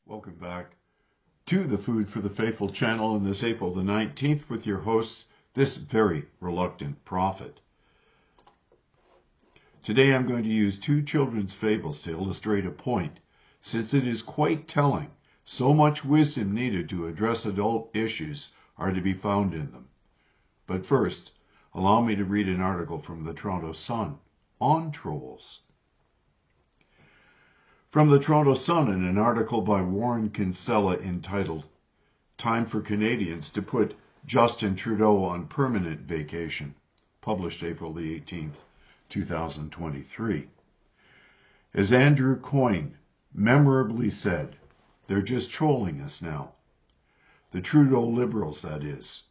Welcome back to the Food for the Faithful channel on this April the 19th with your host, this very reluctant prophet. Today I'm going to use two children's fables to illustrate a point, since it is quite telling. So much wisdom needed to address adult issues are to be found in them. But first, allow me to read an article from the Toronto Sun on trolls. From the Toronto Sun in an article by Warren Kinsella entitled, "Time for Canadians to Put Justin Trudeau on Permanent Vacation," published April the 18th, 2023. As Andrew Coyne memorably said, "They're just trolling us now." The Trudeau Liberals, that is.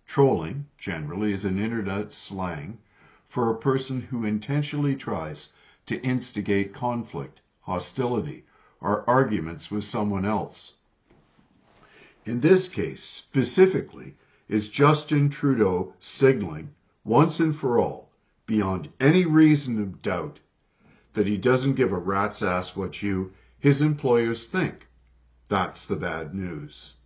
Trolling, generally, is an internet slang for a person who intentionally tries to instigate conflict, hostility, or arguments with someone else. In this case, specifically, is Justin Trudeau signaling, once and for all, beyond any reason of doubt, that he doesn't give a rat's ass what you, his employers, think. That's the bad news.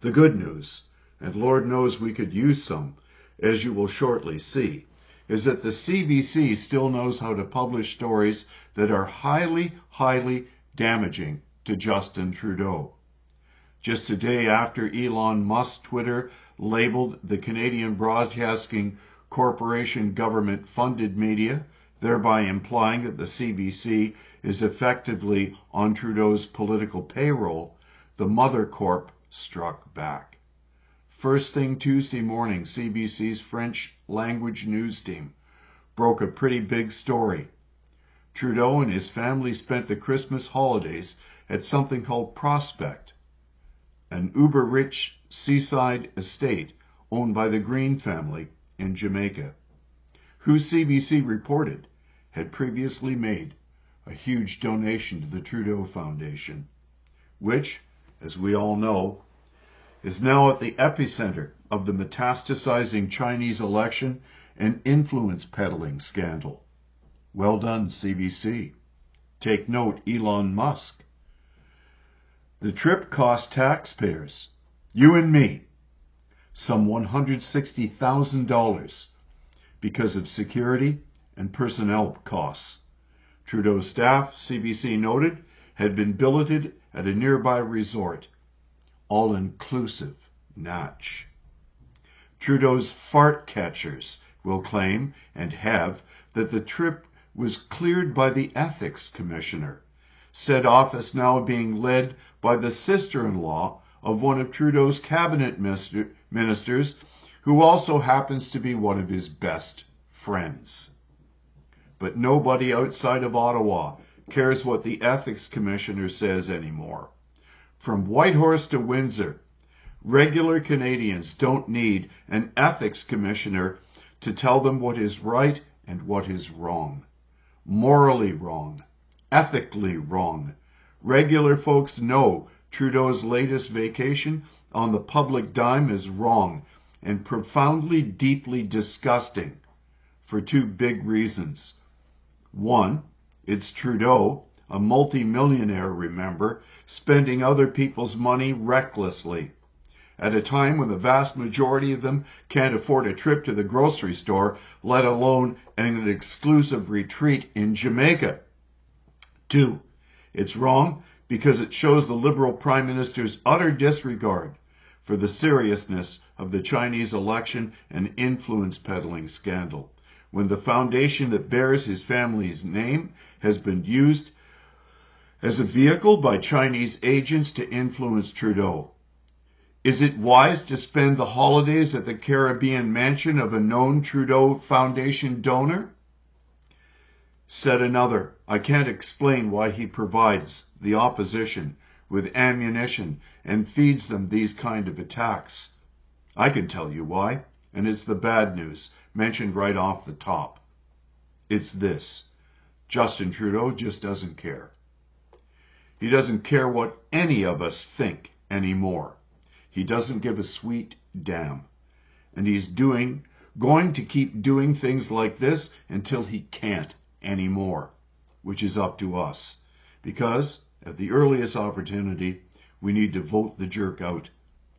The good news, and Lord knows we could use some, as you will shortly see, is that the CBC still knows how to publish stories that are highly, highly damaging to Justin Trudeau. Just a day after Elon Musk's Twitter labeled the Canadian Broadcasting Corporation government-funded media, thereby implying that the CBC is effectively on Trudeau's political payroll, the Mother Corp struck back. First thing Tuesday morning, CBC's French language news team broke a pretty big story. Trudeau and his family spent the Christmas holidays at something called Prospect, an uber-rich seaside estate owned by the Green family in Jamaica, who CBC reported had previously made a huge donation to the Trudeau Foundation, which, as we all know, is now at the epicenter of the metastasizing Chinese election and influence peddling scandal. Well done, CBC. Take note, Elon Musk. The trip cost taxpayers, you and me, some $160,000 because of security and personnel costs. Trudeau's staff, CBC noted, had been billeted at a nearby resort, all-inclusive natch. Trudeau's fart catchers will claim, and have, that the trip was cleared by the ethics commissioner, said office now being led by the sister-in-law of one of Trudeau's cabinet ministers, who also happens to be one of his best friends. But nobody outside of Ottawa cares what the ethics commissioner says anymore. From Whitehorse to Windsor, regular Canadians don't need an ethics commissioner to tell them what is right and what is wrong. Morally wrong, ethically wrong. Regular folks know Trudeau's latest vacation on the public dime is wrong and profoundly, deeply disgusting for two big reasons. One, it's Trudeau, a multi-millionaire, remember, spending other people's money recklessly, at a time when the vast majority of them can't afford a trip to the grocery store, let alone an exclusive retreat in Jamaica. Two, it's wrong because it shows the Liberal Prime Minister's utter disregard for the seriousness of the Chinese election and influence peddling scandal, when the foundation that bears his family's name has been used as a vehicle by Chinese agents to influence Trudeau. Is it wise to spend the holidays at the Caribbean mansion of a known Trudeau Foundation donor? Said another, I can't explain why he provides the opposition with ammunition and feeds them these kind of attacks. I can tell you why, and it's the bad news, mentioned right off the top. It's this: Justin Trudeau just doesn't care. He doesn't care what any of us think anymore. He doesn't give a sweet damn. And he's going to keep doing things like this until he can't anymore, which is up to us. Because, At the earliest opportunity, we need to vote the jerk out.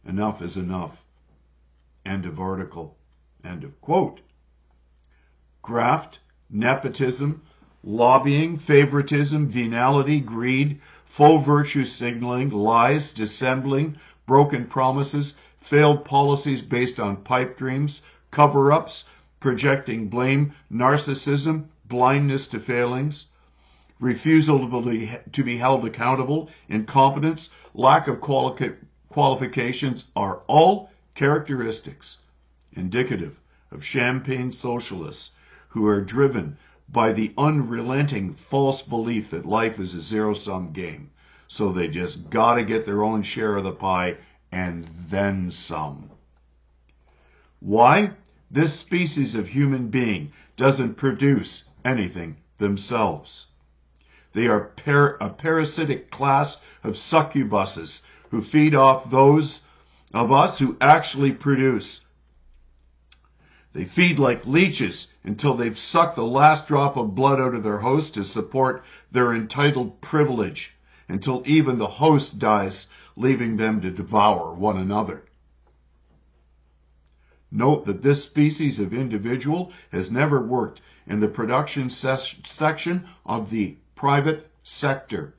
Enough is enough. End of article. End of quote. Graft, nepotism, lobbying, favouritism, venality, greed, faux virtue signaling, lies, dissembling, broken promises, failed policies based on pipe dreams, cover-ups, projecting blame, narcissism, blindness to failings, refusal to be held accountable, incompetence, lack of qualifications are all characteristics indicative of champagne socialists who are driven by the unrelenting false belief that life is a zero-sum game. So they just gotta get their own share of the pie and then some. Why? This species of human being doesn't produce anything themselves. They are a parasitic class of succubuses who feed off those of us who actually produce. They feed like leeches until they've sucked the last drop of blood out of their host to support their entitled privilege, until even the host dies, leaving them to devour one another. Note that this species of individual has never worked in the production section of the private sector.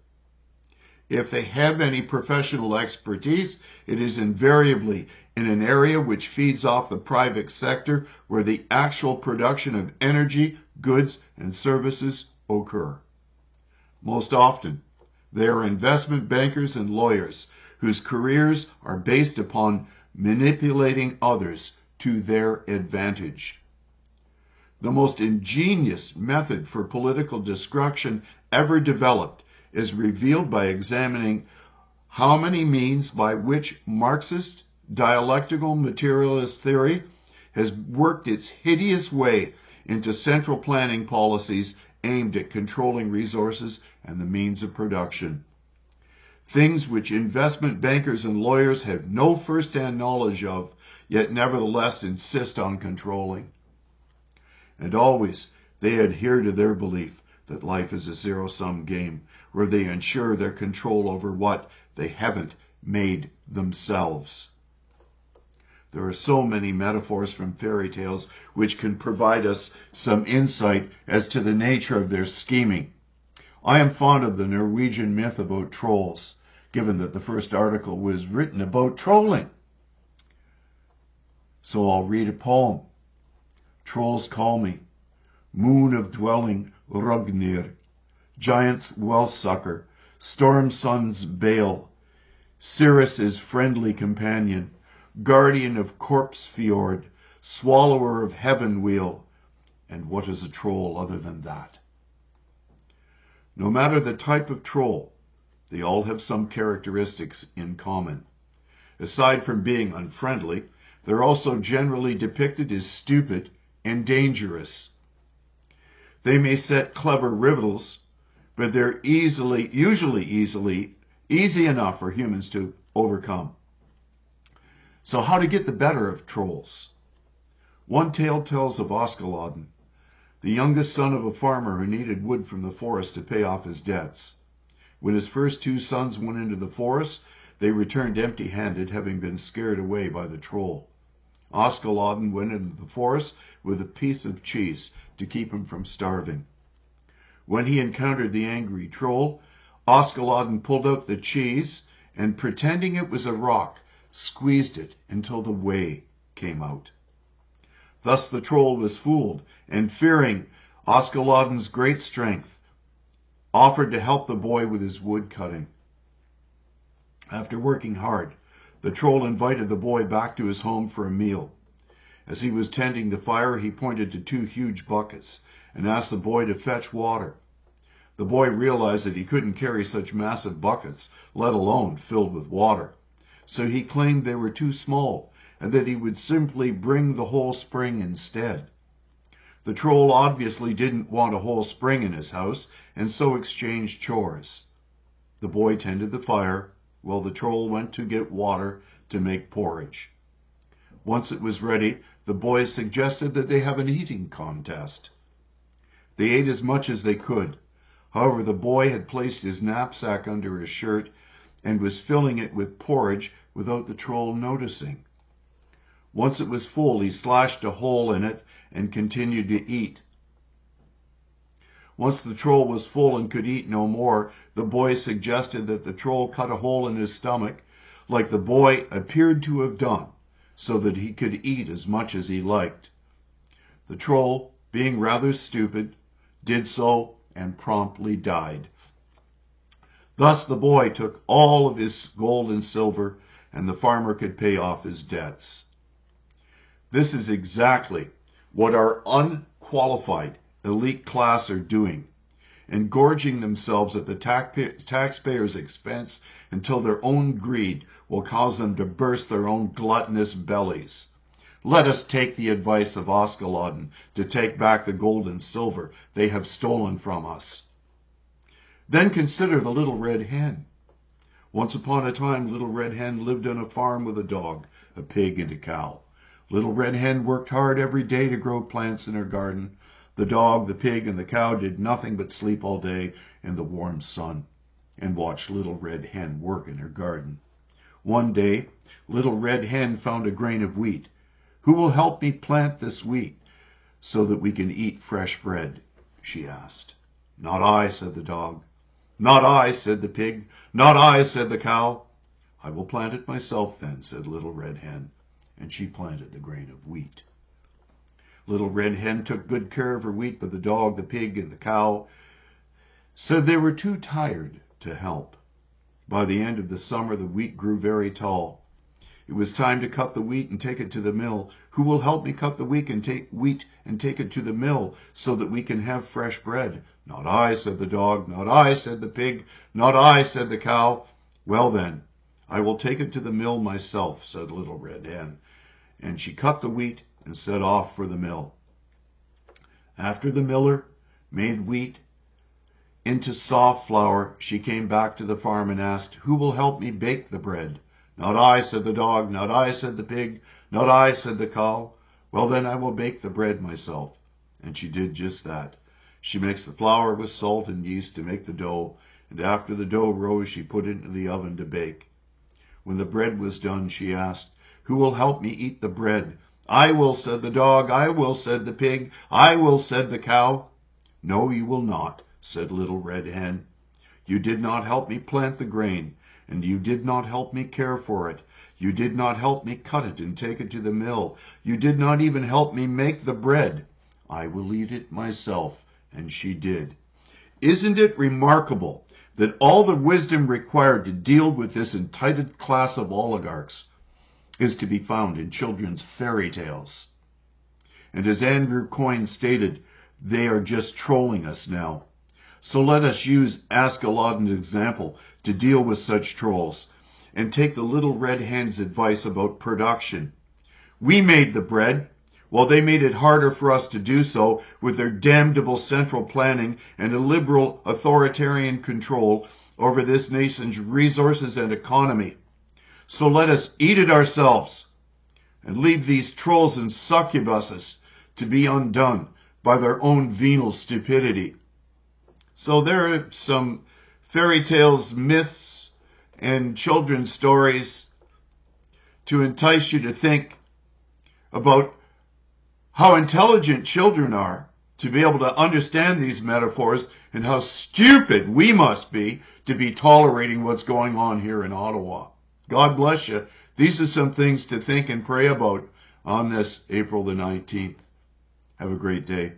If they have any professional expertise, it is invariably in an area which feeds off the private sector where the actual production of energy, goods, and services occur. Most often, they are investment bankers and lawyers whose careers are based upon manipulating others to their advantage. The most ingenious method for political destruction ever developed is revealed by examining how many means by which Marxist dialectical materialist theory has worked its hideous way into central planning policies aimed at controlling resources and the means of production. Things which investment bankers and lawyers have no first-hand knowledge of, yet nevertheless insist on controlling. And always they adhere to their belief that life is a zero-sum game, where they ensure their control over what they haven't made themselves. There are so many metaphors from fairy tales which can provide us some insight as to the nature of their scheming. I am fond of the Norwegian myth about trolls, given that the first article was written about trolling. So I'll read a poem. Trolls call me, moon of dwelling Rugnir, giant's well-sucker, storm sun's bale, Cirrus's friendly companion, guardian of corpse fjord, swallower of heaven wheel, and what is a troll other than that? No matter the type of troll, they all have some characteristics in common. Aside from being unfriendly, they're also generally depicted as stupid and dangerous. They may set clever riddles, but they're usually easy enough for humans to overcome. So how to get the better of trolls? One tale tells of Askeladden, the youngest son of a farmer who needed wood from the forest to pay off his debts. When his first two sons went into the forest, they returned empty-handed, having been scared away by the troll. Askeladden went into the forest with a piece of cheese to keep him from starving. When he encountered the angry troll, Askeladden pulled out the cheese and, pretending it was a rock, squeezed it until the whey came out. Thus the troll was fooled, and fearing Askeladden's great strength, offered to help the boy with his wood cutting. After working hard, the troll invited the boy back to his home for a meal. As he was tending the fire, he pointed to two huge buckets and asked the boy to fetch water. The boy realized that he couldn't carry such massive buckets, let alone filled with water. So he claimed they were too small and that he would simply bring the whole spring instead. The troll obviously didn't want a whole spring in his house and so exchanged chores. The boy tended the fire while the troll went to get water to make porridge. Once it was ready, the boys suggested that they have an eating contest. They ate as much as they could, However, the boy had placed his knapsack under his shirt and was filling it with porridge without the troll noticing. Once it was full, he slashed a hole in it and continued to eat. Once the troll was full and could eat no more, the boy suggested that the troll cut a hole in his stomach, like the boy appeared to have done, so that he could eat as much as he liked. The troll, being rather stupid, did so and promptly died. Thus the boy took all of his gold and silver, and the farmer could pay off his debts. This is exactly what our unqualified elite class are doing, engorging themselves at the taxpayers' expense until their own greed will cause them to burst their own gluttonous bellies. Let us take the advice of Osculodden to take back the gold and silver they have stolen from us. Then consider the little red hen. Once upon a time, little red hen lived on a farm with a dog, a pig, and a cow. Little red hen worked hard every day to grow plants in her garden. The dog, the pig, and the cow did nothing but sleep all day in the warm sun and watch little red hen work in her garden. One day, little red hen found a grain of wheat. "Who will help me plant this wheat so that we can eat fresh bread?" she asked. "Not I," said the dog. "Not I," said the pig. "Not I," said the cow. "I will plant it myself then," said little red hen, and she planted the grain of wheat. Little red hen took good care of her wheat, but the dog, the pig, and the cow said they were too tired to help. By the end of the summer, the wheat grew very tall. It was time to cut the wheat and take it to the mill. "Who will help me cut the wheat and take it to the mill so that we can have fresh bread?" "Not I," said the dog. "Not I," said the pig. "Not I," said the cow. "Well then, I will take it to the mill myself," said little red hen, and she cut the wheat and set off for the mill. After the miller made wheat into soft flour, she came back to the farm and asked, "Who will help me bake the bread?" "Not I," said the dog. "Not I," said the pig. "Not I," said the cow. "Well then, I will bake the bread myself." And she did just that. She mixed the flour with salt and yeast to make the dough, and after the dough rose, she put it into the oven to bake. When the bread was done, she asked, "Who will help me eat the bread?" "I will," said the dog. "I will," said the pig. "I will," said the cow. "No, you will not," said little red hen. "You did not help me plant the grain, and you did not help me care for it. You did not help me cut it and take it to the mill. You did not even help me make the bread. I will eat it myself." And she did. Isn't it remarkable that all the wisdom required to deal with this entitled class of oligarchs is to be found in children's fairy tales? And as Andrew Coyne stated, they are just trolling us now. So let us use Asculodden's example to deal with such trolls, and take the little red hen's advice about production. We made the bread, while they made it harder for us to do so with their damnable central planning and a liberal authoritarian control over this nation's resources and economy. So let us eat it ourselves and leave these trolls and succubuses to be undone by their own venal stupidity. So there are some fairy tales, myths, and children's stories to entice you to think about how intelligent children are to be able to understand these metaphors, and how stupid we must be to be tolerating what's going on here in Ottawa. God bless you. These are some things to think and pray about on this April the 19th. Have a great day.